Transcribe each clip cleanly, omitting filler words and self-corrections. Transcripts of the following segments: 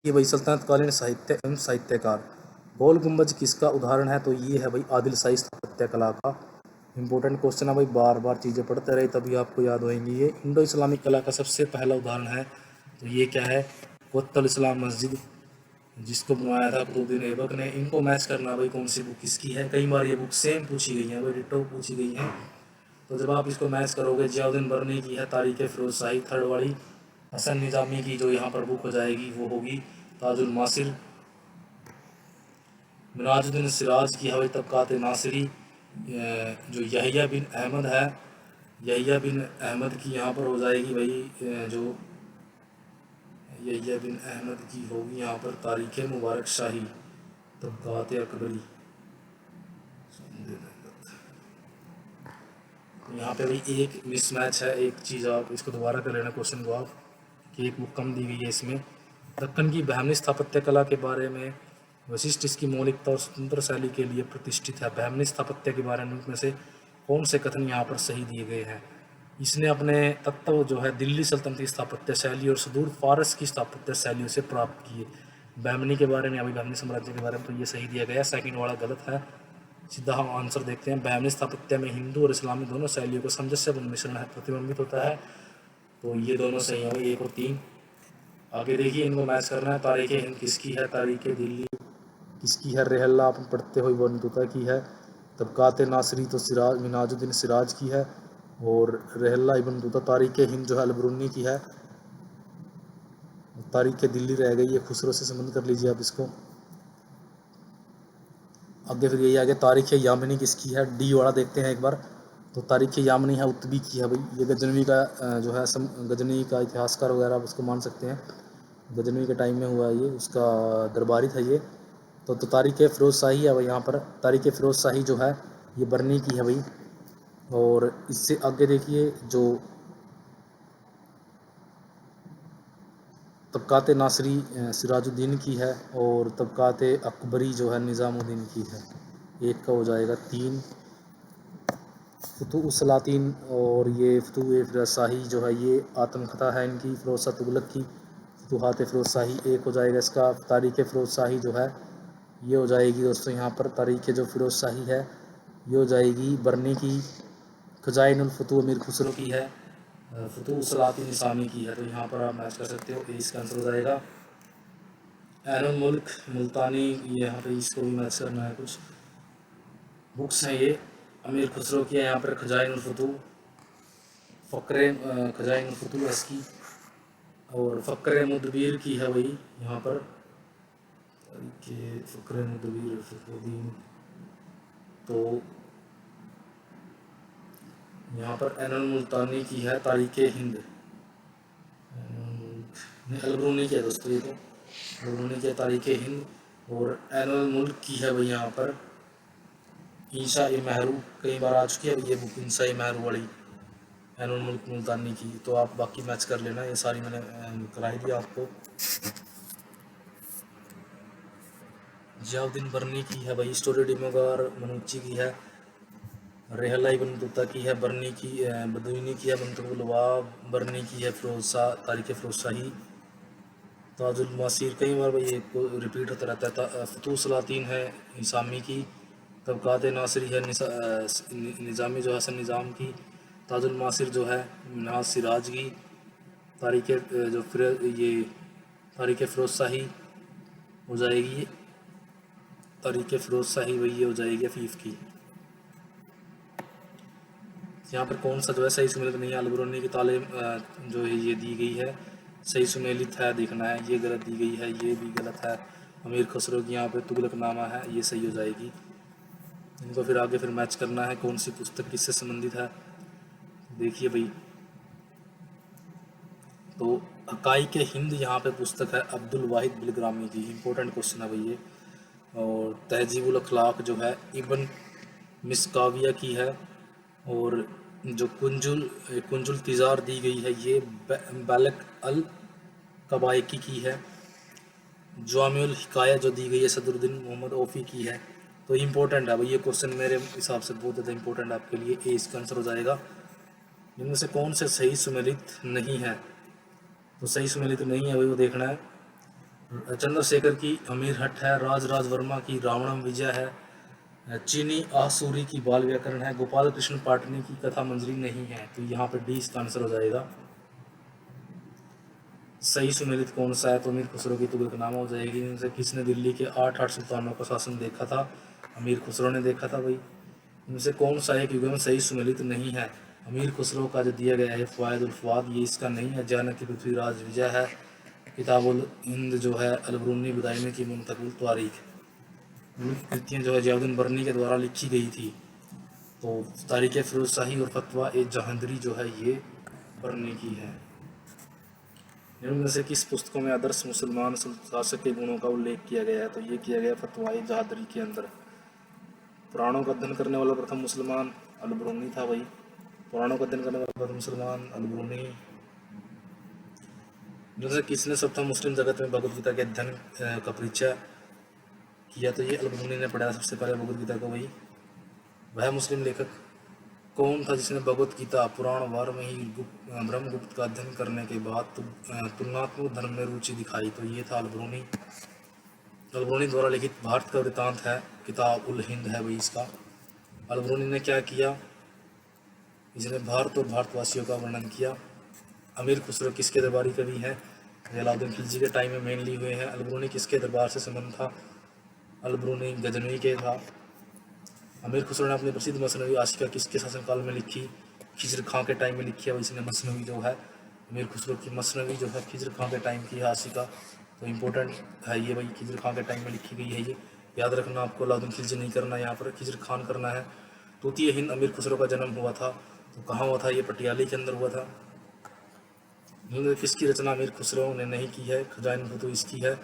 ये भाई सल्तनतकालीन साहित्य एवं साहित्यकार। गोल गुम्बज किसका उदाहरण है? तो ये है भाई आदिल शाही स्थापत्य कला का। इंपॉर्टेंट क्वेश्चन है भाई, बार बार चीज़ें पढ़ते रहे तभी आपको याद होएंगी। ये इंडो इस्लामिक कला का सबसे पहला उदाहरण है। तो ये क्या है? कोत्तल इस्लाम मस्जिद, जिसको बनाया था कुतुबुद्दीन ऐबक ने। इनको मैच करना भाई कौन सी बुक किसकी है। कई बार ये बुक सेम पूछी गई है भाई, डिटो पूछी गई है। तो जब आप इसको मैच करोगे, जियाउद्दीन बर्नी की है तारीख फिरोज शाही थर्ड वाली। हसन निजामी की जो यहाँ पर बुक हो जाएगी वो होगी ताजुल मासिर। मिराजुद्दीन सिराज की है भाई तबकात नासिरी। जो यहिया बिन अहमद है, यहिया बिन अहमद की यहाँ पर हो जाएगी भाई जो यहिया बिन अहमद की होगी यहाँ पर तारीख मुबारक शाही तबकात अकबरी। यहाँ पे भाई एक मिसमैच है, एक चीज़ आप इसको दोबारा कर लेना क्वेश्चन को आप, कि एक बुक कम दी हुई है इसमें। दक्कन की ब्राह्मणी स्थापत्य कला के बारे में वशिष्ठ इसकी मौलिकता और स्वतंत्र शैली के लिए प्रतिष्ठित है। ब्राह्मणी स्थापत्य के बारे में से कौन से कथन यहाँ पर सही दिए गए हैं? इसने अपने तत्व जो है दिल्ली सल्तनत की स्थापत्य शैली और सुदूर फारस की स्थापत्य शैलियों से प्राप्त किए। ब्राह्मणी के बारे में, अभी ब्राह्मणी साम्राज्य के बारे में तो ये सही दिया गया, सेकंड वाला गलत है। सीधा हम आंसर देखते हैं। ब्राह्मणी स्थापत्य में हिंदू और इस्लामी दोनों शैलियों का सामंजस्य मिश्रण है, प्रतिबिंबित होता है। तो ये दोनों सही है, 1 और 3। आगे देखिए, इनको मैच करना है। तारीख हिंद किसकी है? तारीख दिल्ली किसकी है? रेहल्ला अपन पढ़ते हुए बनतुता की है। तबकात नासरी तो सिराज मिनाजुद्दीन सिराज की है। और रेहल्ला इबन बतूता। तारीख हिंद जो है अलबरूनी की है। तारीख दिल्ली रह गई है, खुसरो से संबंध कर लीजिए आप इसको। आगे फिर यही आगे तारीख यामिनी किसकी है? डी वाला देखते हैं एक बार। तो तारीख यामिनी है उत्तबी की है भाई। ये गजनवी का जो है गजनवी का इतिहासकार वगैरह आप उसको मान सकते हैं। गजनवी के टाइम में हुआ ये, उसका दरबारी था ये। तो तारीख फ़िरोज़ शाही है भाई यहाँ पर। तारीख फ़िरोज़ शाही जो है ये बरनी की है भाई। और इससे आगे देखिए जो तबकात नासरी सिराजुद्दीन की है। और तबकात अकबरी जो है निज़ामुद्दीन की है। एक का हो जाएगा 3। फतुह सलातीन और ये फतुह फ़िरोज़ शाही जो है ये आत्मकथा है इनकी, फ़िरोज़ शाह तुगलक की। फतुहात फ़िरोज़ शाही एक हो जाएगा इसका। तारीख फ़िरोज़ शाही जो है ये हो जाएगी दोस्तों यहाँ पर। तारीख जो फ़िरोज़ शाही है ये हो जाएगी बरनी की। खजाइनुल फतुह अमीर खुसरो की है। फतुह सलातीन निसामी की है। तो यहाँ पर आप मैच कर सकते हो, इसका आंसर हो जाएगा। ऐनुल मुल्क मुल्तानी, यहाँ पे इसको भी मैच करना है। कुछ बुक्स हैं ये अमीर खुसरो की है यहाँ पर। खजाइनुल फतुह, फ़क्रे खजाइनुल फतुह इसकी। और फ़क्रे मुदबीर की है वही यहाँ पर। फ़क्रे मुदबीर फखरुद्दीन। तो यहाँ पर ऐनुल मुल्तानी की है तारीख हिंद। अलबरूनी की है दोस्तों ये। तो अलबरूनी की तारीख हिंद। और ऐनुल मुल्क की है भाई यहाँ पर इंशा महरू। कई बार आ चुकी है ये बुक, इंशा महरू वाली, ऐनुल मुल्क मुल्तानी की। तो आप बाकी मैच कर लेना, ये सारी मैंने कराई दी आपको। जियाउद्दीन बरनी की है भाई स्टोरी डिमोगार मनुची की है। रेहला इबन बतूता की है बरनी की। बदूनी की है मंतकुल वाब बरनी की है। फ़िरोज़ शाह तारीख फ़िरोज़ शाही। ताजुल मासिर कई बार भाई ये रिपीट होता रहता है। फतुह सलातीन है निसामी की। तबकात नासरी है निज़ामी जो हसन निज़ाम की। ताजुल मासिर जो है मिनाज सिराज की। तारीख जो फिर ये तारीख फ़िरोज़ शाही हो जाएगी। तारीख फ़िरोज़ शाही वही हो जाएगी अफीफ़ की। यहाँ पर कौन सा जो है सही सुमेलित नहीं है? अलबरूनी की तालीम जो है ये दी गई है, सही सुमेलित है देखना है। ये गलत दी गई है, ये भी गलत है। अमीर खुसरो की यहाँ पे तुगलकनामा है, ये सही हो जाएगी। इनको फिर आगे फिर मैच करना है कौन सी पुस्तक किससे संबंधित है। देखिए भाई, तो हकाइक हिंद यहाँ पे पुस्तक है अब्दुल वाहिद बिलग्रामी की। इंपॉर्टेंट क्वेश्चन है भाई ये। और तहजीबुल अखलाक जो है इब्न मिसकाविया की है। और जो कुंजुल तिज़ार दी गई है ये बालक अल कबायकी की है। जामिउल हिकाया जो दी गई है सदरुद्दीन मोहम्मद औफ़ी की है। तो इम्पोर्टेंट है भाई ये क्वेश्चन, मेरे हिसाब से बहुत ज़्यादा इंपॉर्टेंट आपके लिए। ए इसका आंसर हो जाएगा। इनमें से कौन से सही सुमेलित नहीं है? तो सही सुमेलित नहीं है भाई वो देखना है। चंद्रशेखर की अमीर हट है, राज वर्मा की रावणम विजय है, चीनी आसूरी की बाल व्याकरण है, गोपाल कृष्ण पाटनी की कथा मंजरी नहीं है। तो यहाँ पे डी इसका आंसर हो जाएगा। सही सुमेलित कौन सा है? तो अमीर खुसरो की तुगलकनामा हो जाएगी। इनसे किसने दिल्ली के 8 सुल्तानों का शासन देखा था? अमीर खुसरो ने देखा था भाई। इनसे कौन सा एक युगम सही सुमेलित नहीं है? अमीर खुसरो का जो दिया गया है फ़वाइद उल फ़वाद, ये इसका नहीं है। जहानक की पृथ्वीराज विजय है। किताबुल हिंद जो है अलबरूनी बदायमी की मुंतकिल तारीख, कृतियाँ जो है जियाउद्दीन बरनी के द्वारा लिखी गई थी। तो तारीख फिरोज शाही और फतवा ए जहांदरी जो है ये बरनी की है। इनमें से किस पुस्तकों में आदर्श मुसलमान शासक के गुणों का उल्लेख किया गया है? तो ये किया गया फतवाए जहादरी के अंदर। पुराणों का अध्ययन करने वाला प्रथम मुसलमान अलबरूनी था भाई। पुराणों का अध्ययन करने वाला प्रथम मुसलमान अलबरूनी। जैसे किसने सप्तम मुस्लिम जगत में भगवद गीता के अध्ययन का परिचय किया? तो ये अलबरूनी ने पढ़ाया सबसे पहले भगवद गीता को भाई। वह मुस्लिम लेखक कौन था जिसने भगवत गीता पुराण वार में ही ब्रह्मगुप्त का अध्ययन करने के बाद तुलनात्मक धर्म में रुचि दिखाई? तो ये था अलबरूनी। अलबरूनी द्वारा लिखित भारत का वृत्तांत है किताब उल हिंद है भाई इसका। अलबरूनी ने क्या किया? इसने भारत और भारतवासियों का वर्णन किया। अमीर खुसरो किसके दरबारी कवि है? जलालुद्दीन खिलजी के टाइम में मेनली हुए हैं। अलबरूनी किसके दरबार से संबंध था? अलबरूनी गजनवी के था। अमीर खुसरो ने अपनी प्रसिद्ध मसनवी आशिका किसके शासनकाल में लिखी? खिजर खां के टाइम में लिखी है। इसने मसनवी जो है अमीर खुसरो की मसनवी जो है खिजर खां के टाइम की है आशिका। तो इम्पोर्टेंट है ये भाई, खिजर खां के टाइम में लिखी गई है ये। याद रखना आपको, अलाउद्दीन खिलजी नहीं करना, यहाँ पर खिजर खान करना है। तूतीय हिंद अमीर खुसरो का जन्म हुआ था तो कहाँ हुआ था? ये पटियाली के अंदर हुआ था। हिंद किसकी रचना अमीर खुसरो ने नहीं की है? खजाइन फतू इसकी है।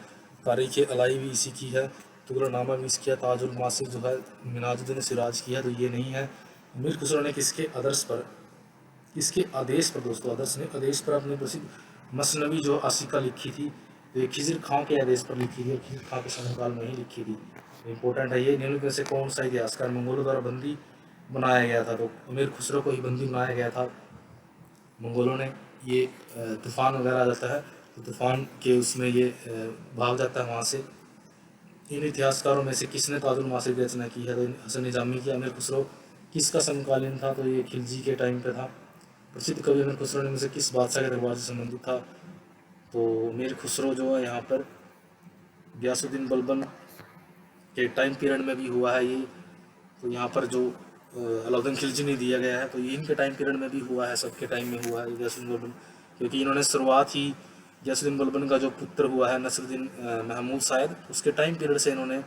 तारीख अलाई भी इसी की है। तुगलकनामा भी इसकी है। ताजुल मासिक जो है मिनाजुद्दीन सिराज की है। तो ये नहीं है। अमीर खुसरो ने किसके आदर्श पर, किसके आदेश पर दोस्तों, आदर्श ने आदेश पर अपनी प्रसिद्ध मसनवी जो आशिका लिखी थी? तो ये खिजर खां के आदेश पर लिखी थी। खिजर खां के शासनकाल में ही लिखी थी। इम्पोर्टेंट है ये। निम्नलिखित में से कौन सा इतिहासकार मंगोलों द्वारा बंदी बनाया गया था? तो अमीर खुसरो को ही बंदी बनाया गया था मंगोलों ने। ये तूफान वगैरह आ जाता है तो तूफान के उसमें ये भाग जाता है वहाँ से। इन इतिहासकारों में से किसने ताजुल मासिर की रचना की है? तो हसन निजामी की। अमीर खुसरो किसका समकालीन था? तो ये खिलजी के टाइम पे था। प्रसिद्ध कवि अमीर खुसरो ने में से किस बादशाह के दरबार से संबंधित था? तो अमीर खुसरो जो है यहाँ पर गयासुद्दीन बलबन के टाइम पीरियड में भी हुआ है ये। तो यहाँ पर जो अलाउद्दीन खिलजी ने दिया गया है तो ये इनके टाइम पीरियड में भी हुआ है, सबके टाइम में हुआ है गयासुद्दीन बलबन, क्योंकि इन्होंने शुरुआत ही गयासुद्दीन बलबन का जो पुत्र हुआ है नसरुद्दीन महमूद शायद, उसके टाइम पीरियड से इन्होंने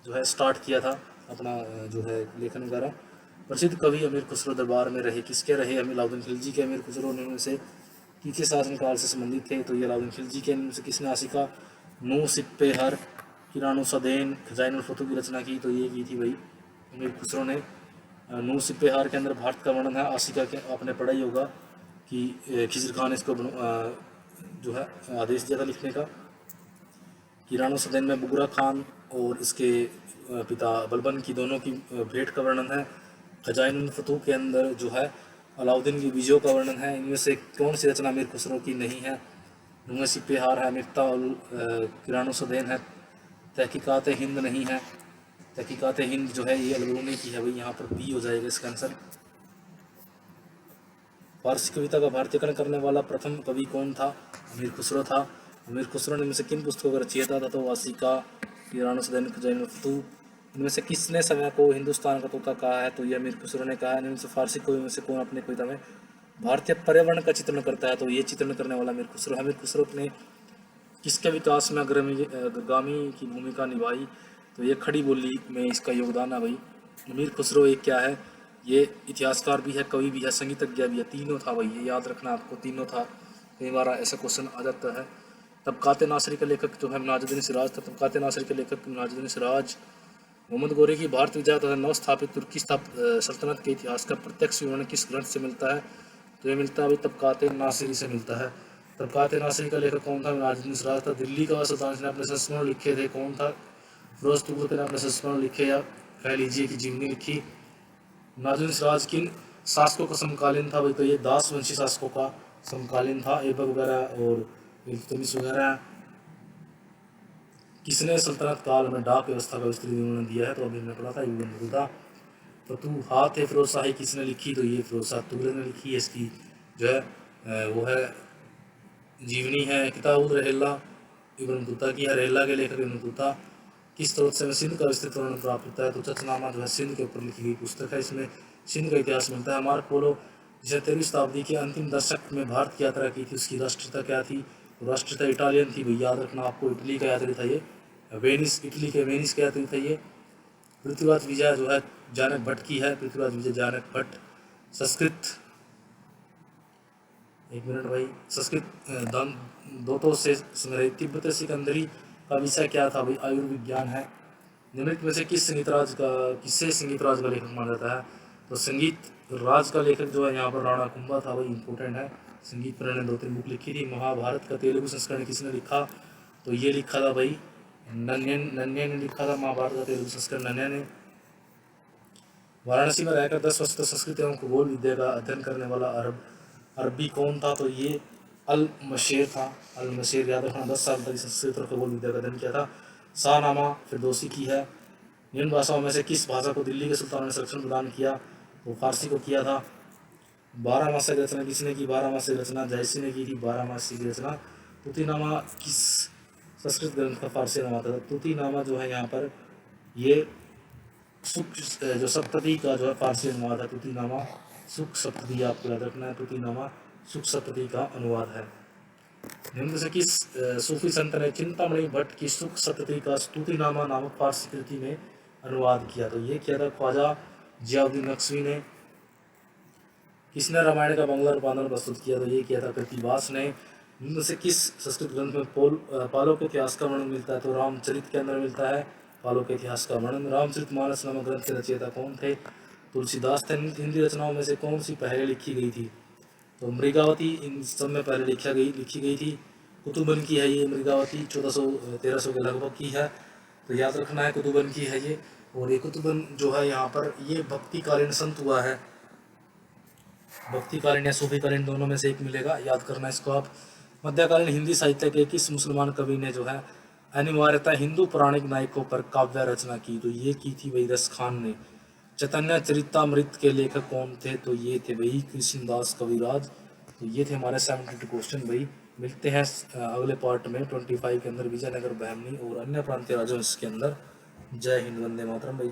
जो है स्टार्ट किया था अपना जो है लेखन वगैरह। प्रसिद्ध कवि अमीर खुसरो दरबार में रहे किसके रहे? अलाउद्दीन खिलजी के। अमीर खुसरो ने से किसके शासनकाल से संबंधित थे? तो ये अलाउद्दीन खिलजी के। इनमें से किसने आशिका नू सिप्पे हर किरानो सदैन खजाइन फतू की रचना की? तो ये की थी भाई अमीर खुसरो ने। नू सिप्पे हार के अंदर भारत का वर्णन है। आशिका के आपने पढ़ा ही होगा कि खिजर खान ने इसको जो है आदेश दिया था लिखने का। किरानो सदैन में बुगरा खान और इसके पिता बलबन की दोनों की भेंट का वर्णन है। खजाइन फतूह के अंदर जो है अलाउद्दीन की विजयों का वर्णन है। इनमें से कौन सी रचना अमीर खुसरो की नहीं है? उनमें सिप्पे हार है, मिफ्ता किरानो सदैन है, तहकीकात हिंद नहीं है। तहकीकात हिंद जो है ये अलबरूनी की है भाई, यहाँ पर बी हो जाएगा इसका आंसर। फारसी कविता का भारतीयकरण करने वाला प्रथम कवि कौन था? अमीर खुसरो था। अमीर खुसरो ने इनमें से किन पुस्तकों का रचयिता था? तो वासिका, किरानो सदैन, खजाइन फतूह। इनमें से किसने समय को हिंदुस्तान का तोता कहा है? तो ये अमीर खुसरो ने कहा है। इनमें से फारसी कवि में से कौन अपने कविता में भारतीय पर्यावरण का चित्रण करता है? तो ये चित्रण करने वाला अमीर खुसरो है। अमीर खुसरो ने किसके विकास में अग्रगामी की भूमिका निभाई? तो ये खड़ी बोली में इसका योगदान है भाई। अमीर खुसरो एक क्या है? ये इतिहासकार भी है, कवि भी है, संगीतज्ञ भी है, तीनों था भाई। ये याद रखना आपको, तीनों था। कई बार ऐसा क्वेश्चन आ जाता है। तबकात नासिरी का लेखक जो है मिनाजुद्दीन सिराज था। तबकात नासिरी के लेखक मिनाजुद्दीन सिराज। मोहम्मद गोरी की भारत विजय तथा नव स्थापित तुर्की सल्तनत के इतिहास का प्रत्यक्ष विवरण किस ग्रंथ से मिलता है? तो ये मिलता है भाई तबकात नासिरी से मिलता है। तबकात नासिरी का लेखक कौन था? मिनाजुद्दीन सिराज था। दिल्ली का सुल्तान ने अपने संस्मरण लिखे थे, कौन था? फिरोज तुगलक ने अपने संस्मरण लिखे या कह लीजिए कि जीवनी लिखी। मिनाजुद्दीन सिराज किन शासकों का समकालीन था भाई? तो ये दास वंशी शासकों का समकालीन था। ऐबक वगैरह और इल्तुतमिश वगैरह। किसने सल्तनत काल में डाक व्यवस्था का विस्तृत विवरण दिया है? तो अभी हमने पढ़ा था इब्न बतूता। फतूहात फिरोज शाही किसने लिखी? तो ये फिरोज शाह तुगलक ने लिखी है। इसकी जो है वो है जीवनी है किताब रहेला इब्न बतूता की है। रहेला के लेखक इब्न बतूता। किस स्रोत से हमें सिंध का विस्तृत वर्णन प्राप्त होता है? तो चचनामा जो है सिंध के ऊपर लिखी गई पुस्तक है। इसमें सिंध का इतिहास मिलता है। मार्को पोलो जिसने 13वीं शताब्दी के अंतिम दशक में भारत की यात्रा की थी, उसकी राष्ट्रीयता क्या थी? तो राष्ट्रीयता इटालियन थी भाई, याद रखना आपको। इटली का यात्री था ये, वेनिस, इटली के वेनिस का यात्री था ये। पृथ्वीराज विजय जो है जानक भट्ट की है। पृथ्वीराज विजय जानक भट्ट। संस्कृत, एक मिनट भाई, संस्कृत दोतों से संग्रहित तिब्बत सिकंदरी का विषय क्या था भाई? आयुर्विज्ञान है। निम्नलिखित में से किसे संगीत राज का लेखक माना जाता है? तो संगीत राज का लेखक जो है यहाँ पर राणा कुंभा था भाई, इंपॉर्टेंट है। संगीत पर इन्होंने 2-3 बुक लिखी थी। महाभारत का तेलुगु संस्करण किसने लिखा? तो ये लिखा था भाई नन्या ने लिखा था महाभारत का तेलुगु संस्करण, नन्या ने। वाराणसी में रहकर 10 वर्ष तक संस्कृत एवं खगोल विद्या का अध्ययन करने वाला अरबी कौन था? तो ये अल मशेर था। अल मशेर याद रखना, 10 साल तक संस्कृत और खगोल विद्या का अध्ययन किया था। शाहनामा फिरदौसी की है। निम्न भाषाओं में से किस भाषा को दिल्ली के सुल्तान ने संरक्षण प्रदान किया? तो फारसी को किया था। 12 मासिक रचना किसने की? 12 मासिक रचना जयसी ने की थी। 12 मासिक रचना। तुतीनामा किस संस्कृत ग्रंथ का फारसी नाम आता था? तुतीनामा जो है यहाँ पर ये सुख जो सप्तती का जो है फारसी अनुवाद है। तुतीनामा सुख सप्तती, आपको याद रखना है। तुतीनामा सुख सप्तती का अनुवाद है। निम्न से किस सूफी संत ने चिंतामणि भट्ट की सुख सप्तती का स्तुतिनामा नामक फारसी कृति में अनुवाद किया? तो ये किया था ख्वाजा जियाउद्दीन नक्शवी ने। किसने रामायण का बांग्ला रूपांतरण प्रस्तुत किया? तो ये किया था कृतिवास ने। निम्न से किस संस्कृत ग्रंथ में पालों के इतिहास का वर्णन मिलता है? तो रामचरित के अंदर मिलता है पालों के इतिहास का वर्णन। रामचरितमानस नामक ग्रंथ के रचयिता कौन थे? तुलसीदास थे। हिंदी रचनाओं में से कौन सी पहले लिखी गई थी? तो मृगावती इन सब में पहले लिखी गई थी। कुतुबन की है ये मृगावती, 1400-1300 के लगभग की है। तो याद रखना है कुतुबन की है ये। और ये कुतुबन जो है यहाँ पर ये भक्तिकालीन संत हुआ है। भक्तिकालीन या सूफीकालीन दोनों में से एक मिलेगा, याद करना इसको आप। मध्यकालीन हिंदी साहित्य के किस मुसलमान कवि ने जो है अनिवार्यतः हिंदू पौराणिक नायकों पर काव्य रचना की? तो ये की थी भाई रस खान ने। चैतन्य चरितमृत के लेखक कौन थे? तो ये थे भाई कृष्णदास कविराज। तो ये थे हमारे 72 क्वेश्चन भाई। मिलते हैं अगले पार्ट में 25 के अंदर विजयनगर, बहमनी और अन्य प्रांतीय राज्यों इसके अंदर। जय हिंद, वंदे मातरम भाई।